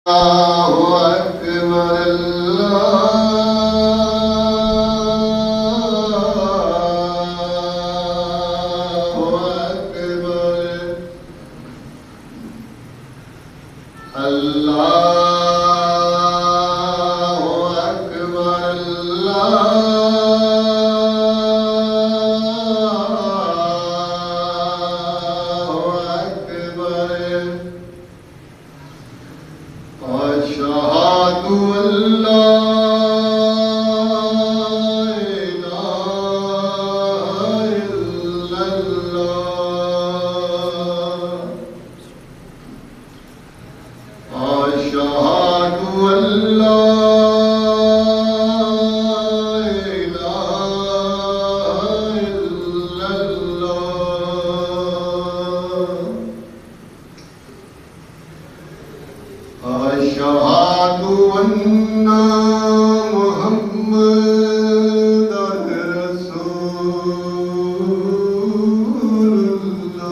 अल्लाहु अकबर अल्लाहु अकबर अल्लाहु अकबर अल्लाहु अकबर अशहदु अल्ला इलाहा इल्लल्लाह अशहदु अल्ला इलाहा इल्लल्लाह अशहदु अन्ना मुहम्मदन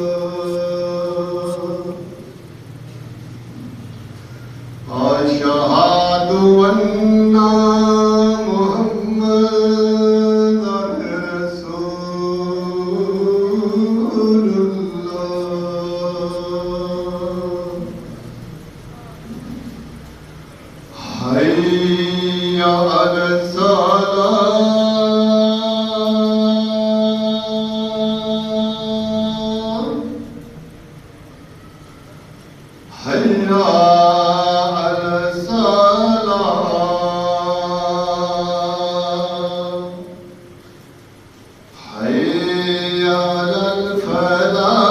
रसूलुल्लाह अशहदु अन्ना मुहम्मदन रसूलुल्लाह हय्या अलस्सलाह हय्या अलस्सलाह हय्या अलफलाह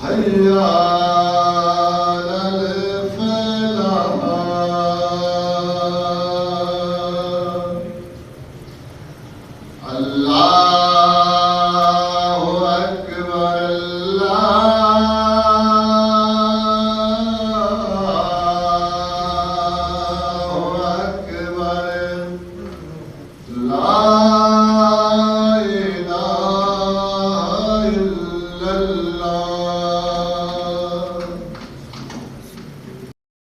हय्या